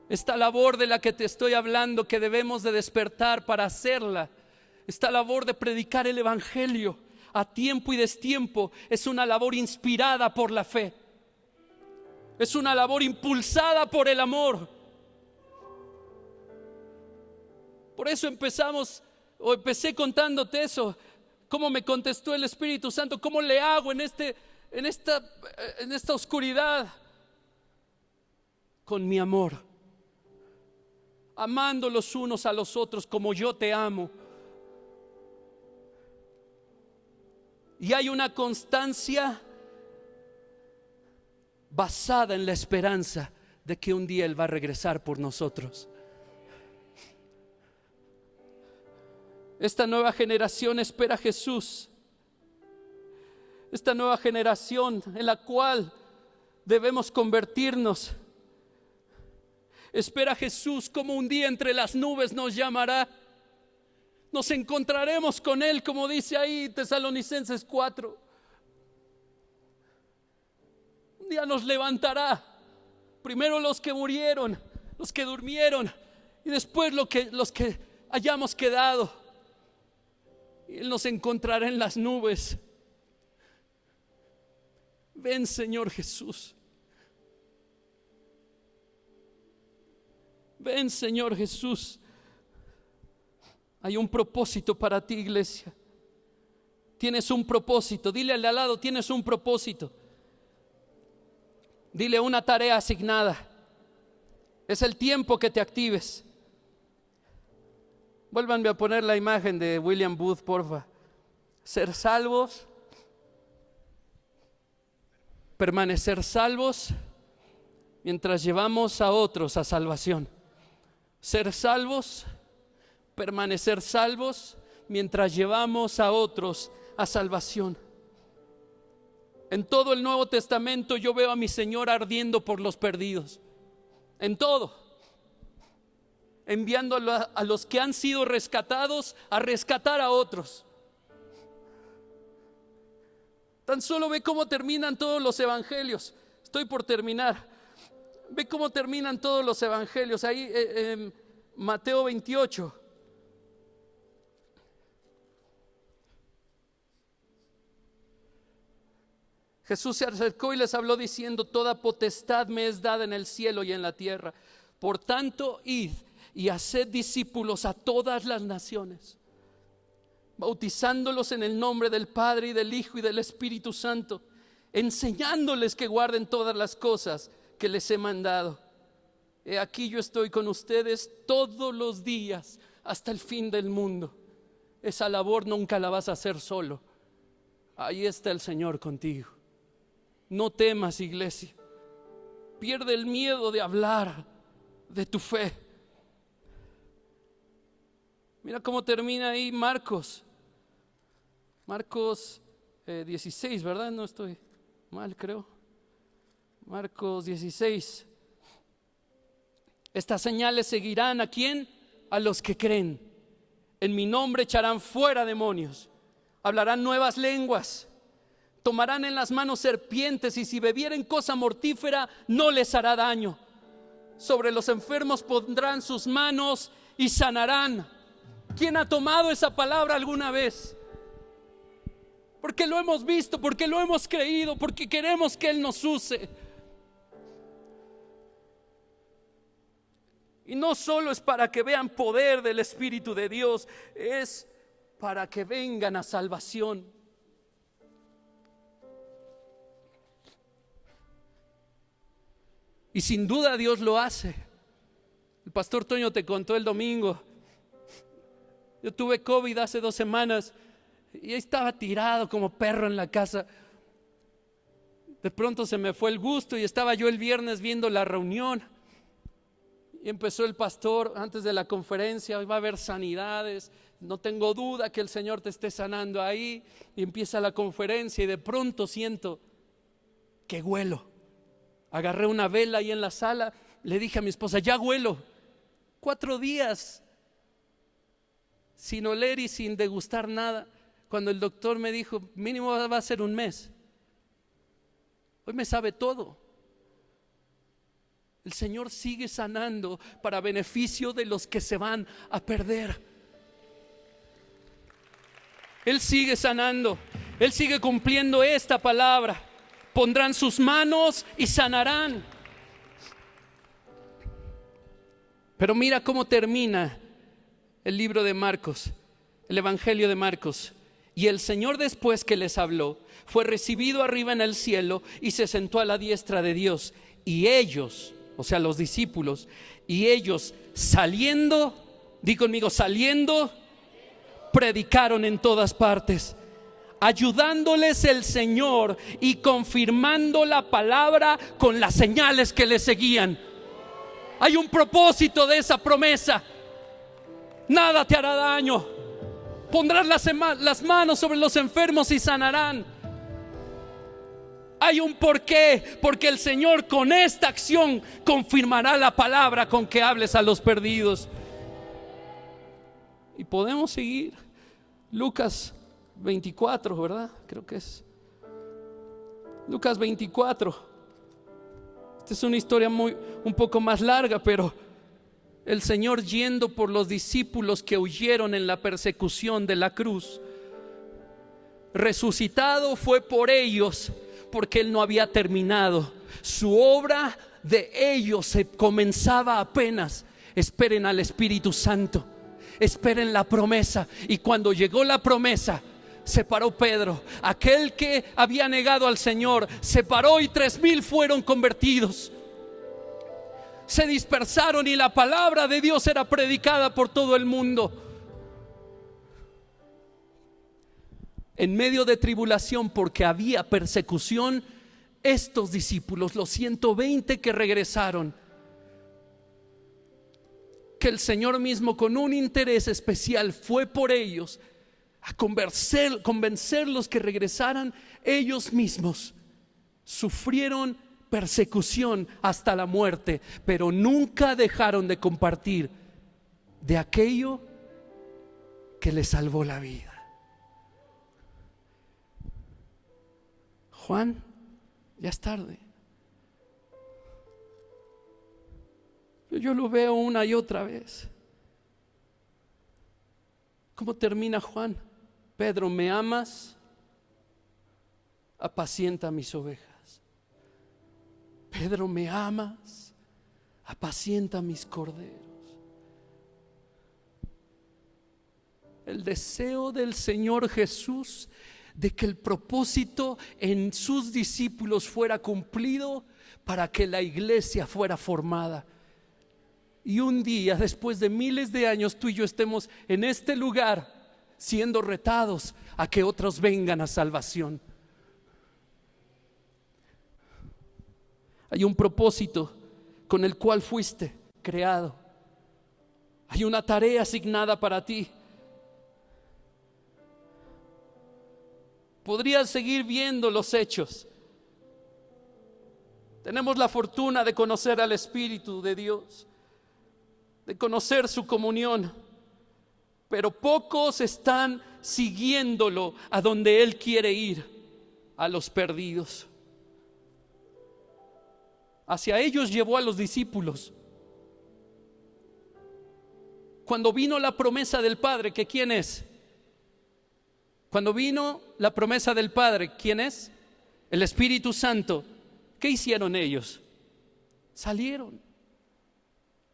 Esta labor de la que te estoy hablando, que debemos de despertar para hacerla, esta labor de predicar el evangelio a tiempo y destiempo, es una labor inspirada por la fe. Es una labor impulsada por el amor. Por eso empecé contándote eso, cómo me contestó el Espíritu Santo, cómo le hago en esta oscuridad. Con mi amor, amando los unos a los otros como yo te amo. Y hay una constancia basada en la esperanza de que un día Él va a regresar por nosotros. Esta nueva generación espera a Jesús. esta nueva generación en la cual debemos convertirnos. Espera Jesús como un día entre las nubes nos llamará. Nos encontraremos con Él, como dice ahí Tesalonicenses 4. Un día nos levantará. Primero los que murieron, los que durmieron, y después los que hayamos quedado. Y Él nos encontrará en las nubes. Ven, Señor Jesús. Ven, Señor Jesús. Hay un propósito para ti, iglesia. Tienes un propósito. Dile al de al lado, tienes un propósito. Dile una tarea asignada. Es el tiempo que te actives. Vuélvanme a poner la imagen de William Booth, porfa. Ser salvos. Permanecer salvos mientras llevamos a otros a salvación. Ser salvos, permanecer salvos mientras llevamos a otros a salvación. En todo el Nuevo Testamento yo veo a mi Señor ardiendo por los perdidos. En todo. Enviando a los que han sido rescatados a rescatar a otros. Tan solo ve cómo terminan todos los evangelios. Estoy por terminar. Ve cómo terminan todos los evangelios. Ahí en Mateo 28. Jesús se acercó y les habló diciendo: toda potestad me es dada en el cielo y en la tierra. Por tanto, id y haced discípulos a todas las naciones, bautizándolos en el nombre del Padre y del Hijo y del Espíritu Santo, enseñándoles que guarden todas las cosas que les he mandado. He aquí yo estoy con ustedes todos los días hasta el fin del mundo. Esa labor nunca la vas a hacer solo. Ahí está el Señor contigo. No temas, iglesia. Pierde el miedo de hablar de tu fe. Mira cómo termina ahí Marcos 16, ¿verdad? No estoy mal, creo. Marcos 16. Estas señales seguirán ¿a quién? A los que creen. En mi nombre echarán fuera demonios, hablarán nuevas lenguas, tomarán en las manos serpientes, y si bebieren cosa mortífera no les hará daño. Sobre los enfermos pondrán sus manos y sanarán. ¿Quién ha tomado esa palabra alguna vez? Porque lo hemos visto, porque lo hemos creído, porque queremos que Él nos use. Y no solo es para que vean poder del Espíritu de Dios, es para que vengan a salvación. Y sin duda Dios lo hace. El pastor Toño te contó el domingo. Yo tuve COVID hace 2 semanas y estaba tirado como perro en la casa. De pronto se me fue el gusto y estaba yo el viernes viendo la reunión. Y empezó el pastor antes de la conferencia: hoy va a haber sanidades, no tengo duda que el Señor te esté sanando ahí. Y empieza la conferencia y de pronto siento que huelo. Agarré una vela ahí en la sala, le dije a mi esposa: ya huelo. 4 días sin oler y sin degustar nada, cuando el doctor me dijo mínimo va a ser 1 mes. Hoy me sabe todo. El Señor sigue sanando para beneficio de los que se van a perder. Él sigue sanando, Él sigue cumpliendo esta palabra. Pondrán sus manos y sanarán. Pero mira cómo termina el libro de Marcos, el Evangelio de Marcos. Y el Señor, después que les habló, fue recibido arriba en el cielo y se sentó a la diestra de Dios. Y ellos, o sea los discípulos, y ellos saliendo, di conmigo, saliendo, predicaron en todas partes, ayudándoles el Señor y confirmando la palabra con las señales que les seguían. Hay un propósito de esa promesa. Nada te hará daño. Pondrás las manos sobre los enfermos y sanarán. Hay un porqué, porque el Señor con esta acción confirmará la palabra con que hables a los perdidos. Y podemos seguir. Lucas 24, ¿verdad? Creo que es Lucas 24. Esta es una historia un poco más larga, pero el Señor, yendo por los discípulos que huyeron en la persecución de la cruz, resucitado fue por ellos, porque Él no había terminado. Su obra de ellos se comenzaba apenas. Esperen al Espíritu Santo, esperen la promesa. Y cuando llegó la promesa, se paró Pedro, aquel que había negado al Señor, se paró y 3,000 fueron convertidos. Se dispersaron y la palabra de Dios era predicada por todo el mundo. En medio de tribulación, porque había persecución, estos discípulos, los 120 que regresaron, que el Señor mismo con un interés especial fue por ellos a convencerlos que regresaran, ellos mismos sufrieron persecución hasta la muerte, pero nunca dejaron de compartir de aquello que les salvó la vida. Juan, ya es tarde. Yo lo veo una y otra vez. ¿Cómo termina Juan? Pedro, ¿me amas? Apacienta mis ovejas. Pedro, ¿me amas? Apacienta mis corderos. El deseo del Señor Jesús de que el propósito en sus discípulos fuera cumplido para que la iglesia fuera formada. Y un día, después de miles de años, tú y yo estemos en este lugar siendo retados a que otros vengan a salvación. Hay un propósito con el cual fuiste creado. Hay una tarea asignada para ti. Podrías seguir viendo los hechos. Tenemos la fortuna de conocer al Espíritu de Dios, de conocer su comunión, pero pocos están siguiéndolo a donde Él quiere ir, a los perdidos. Hacia ellos llevó a los discípulos. Cuando vino la promesa del Padre, ¿que quién es? Cuando vino la promesa del Padre, ¿quién es? El Espíritu Santo. ¿Qué hicieron ellos? Salieron,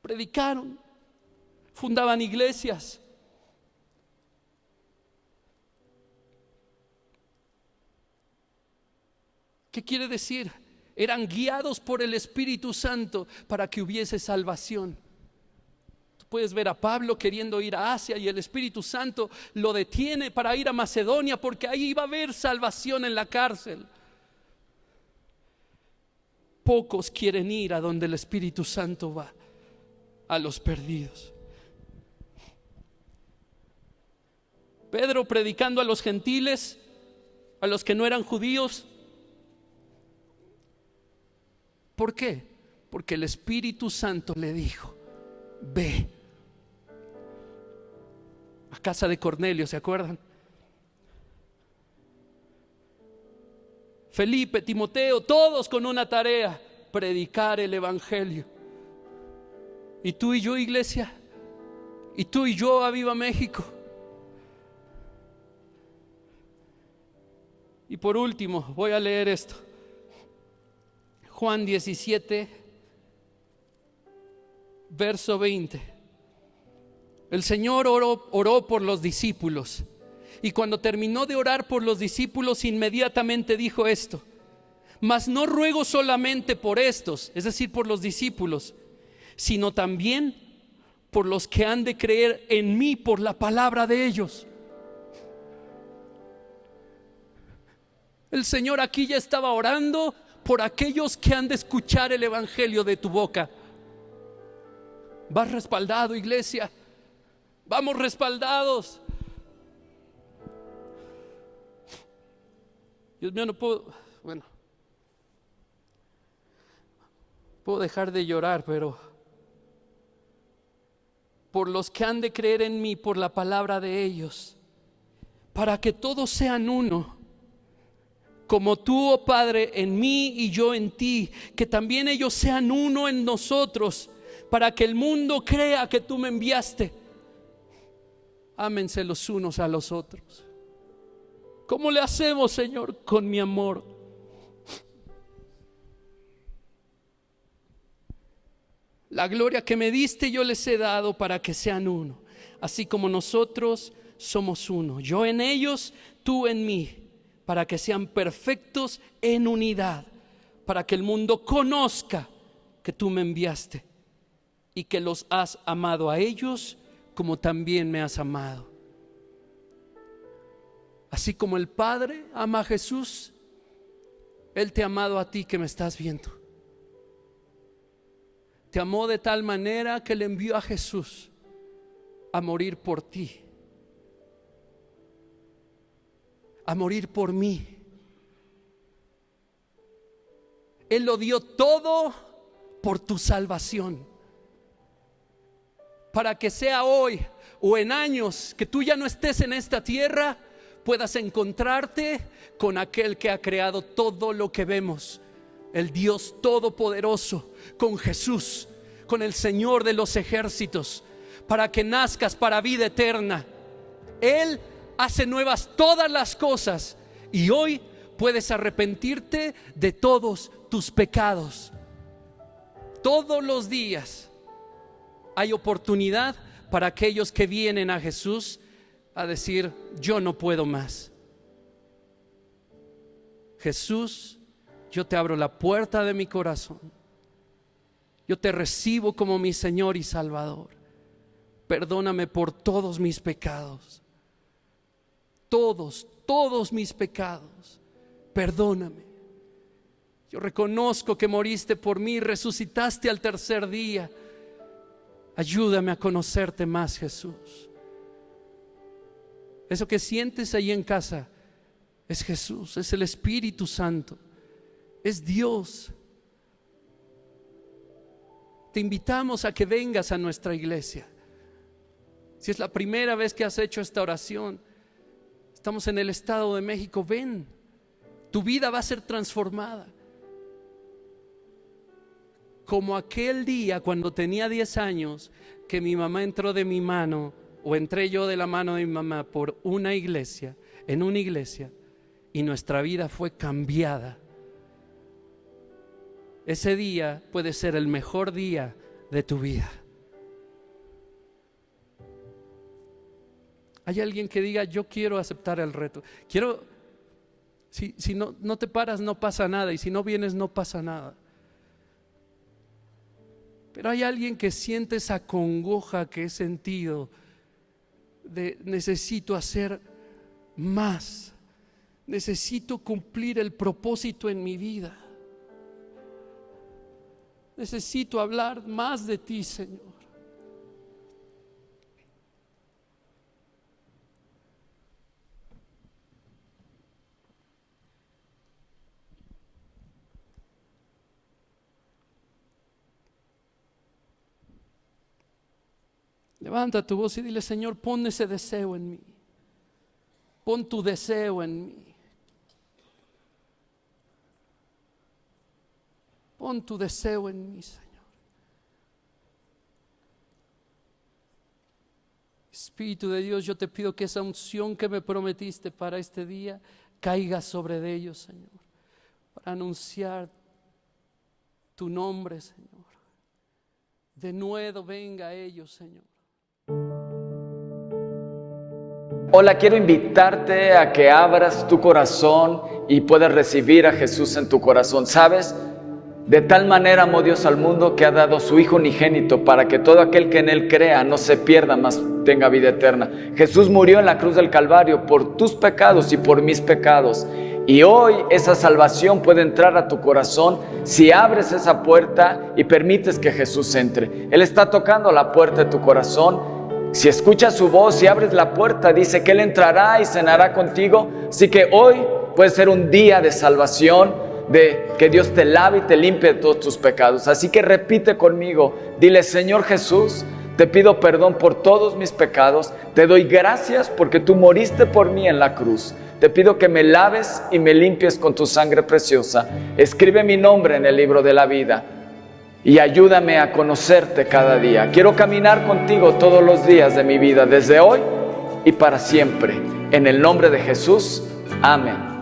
predicaron, fundaban iglesias. ¿Qué quiere decir? Eran guiados por el Espíritu Santo para que hubiese salvación. Tú puedes ver a Pablo queriendo ir a Asia y el Espíritu Santo lo detiene para ir a Macedonia, porque ahí iba a haber salvación en la cárcel. Pocos quieren ir a donde el Espíritu Santo va, a los perdidos. Pedro predicando a los gentiles, a los que no eran judíos. ¿Por qué? Porque el Espíritu Santo le dijo: ve a casa de Cornelio, ¿se acuerdan? Felipe, Timoteo, todos con una tarea: predicar el Evangelio. Y tú y yo, iglesia, y tú y yo, Aviva México. Y por último, voy a leer esto. Juan 17, verso 20. El Señor oró por los discípulos, y cuando terminó de orar por los discípulos, inmediatamente dijo esto: mas no ruego solamente por estos, es decir, por los discípulos, sino también por los que han de creer en mí por la palabra de ellos. El Señor aquí ya estaba orando por aquellos que han de escuchar el Evangelio de tu boca. Vas respaldado, iglesia. Vamos respaldados. Dios mío, no puedo. Bueno, puedo dejar de llorar, pero por los que han de creer en mí, por la palabra de ellos, para que todos sean uno, como tú, oh Padre, en mí y yo en ti, que también ellos sean uno en nosotros, para que el mundo crea que tú me enviaste. Ámense los unos a los otros. ¿Cómo le hacemos, Señor? Con mi amor. La gloria que me diste yo les he dado para que sean uno, así como nosotros somos uno. Yo en ellos, tú en mí, para que sean perfectos en unidad, para que el mundo conozca que tú me enviaste y que los has amado a ellos como también me has amado. Así como el Padre ama a Jesús, Él te ha amado a ti que me estás viendo. Te amó de tal manera que le envió a Jesús a morir por ti, a morir por mí. Él lo dio todo por tu salvación, para que sea hoy o en años que tú ya no estés en esta tierra, puedas encontrarte con aquel que ha creado todo lo que vemos, el Dios todopoderoso, con Jesús, con el Señor de los ejércitos, para que nazcas para vida eterna. Él hace nuevas todas las cosas y hoy puedes arrepentirte de todos tus pecados. Todos los días hay oportunidad para aquellos que vienen a Jesús a decir: yo no puedo más. Jesús, yo te abro la puerta de mi corazón. Yo te recibo como mi Señor y Salvador. Perdóname por todos mis pecados. Todos mis pecados. Perdóname. Yo reconozco que moriste por mí, resucitaste al tercer día. Ayúdame a conocerte más, Jesús. Eso que sientes ahí en casa es Jesús, es el Espíritu Santo, es Dios. Te invitamos a que vengas a nuestra iglesia. Si es la primera vez que has hecho esta oración, estamos en el Estado de México, ven. Tu vida va a ser transformada. Como aquel día cuando tenía 10 años, que mi mamá entró de mi mano, o entré yo de la mano de mi mamá por una iglesia, en una iglesia, y nuestra vida fue cambiada. Ese día puede ser el mejor día de tu vida. Hay alguien que diga: yo quiero aceptar el reto. Si no te paras, no pasa nada, y si no vienes, no pasa nada. Pero hay alguien que siente esa congoja que he sentido de necesito hacer más, necesito cumplir el propósito en mi vida, necesito hablar más de ti, Señor. Levanta tu voz y dile: Señor, pon ese deseo en mí. Pon tu deseo en mí. Pon tu deseo en mí, Señor. Espíritu de Dios, yo te pido que esa unción que me prometiste para este día caiga sobre de ellos, Señor, para anunciar tu nombre, Señor. De nuevo venga a ellos, Señor. Hola, quiero invitarte a que abras tu corazón y puedas recibir a Jesús en tu corazón. ¿Sabes? De tal manera amó Dios al mundo que ha dado su Hijo unigénito para que todo aquel que en Él crea no se pierda, mas tenga vida eterna. Jesús murió en la cruz del Calvario por tus pecados y por mis pecados. Y hoy esa salvación puede entrar a tu corazón si abres esa puerta y permites que Jesús entre. Él está tocando la puerta de tu corazón. Si escuchas su voz y abres la puerta, dice que Él entrará y cenará contigo. Así que hoy puede ser un día de salvación, de que Dios te lave y te limpie de todos tus pecados. Así que repite conmigo, dile: Señor Jesús, te pido perdón por todos mis pecados, te doy gracias porque tú moriste por mí en la cruz. Te pido que me laves y me limpies con tu sangre preciosa. Escribe mi nombre en el libro de la vida y ayúdame a conocerte cada día. Quiero caminar contigo todos los días de mi vida, desde hoy y para siempre. En el nombre de Jesús, amén.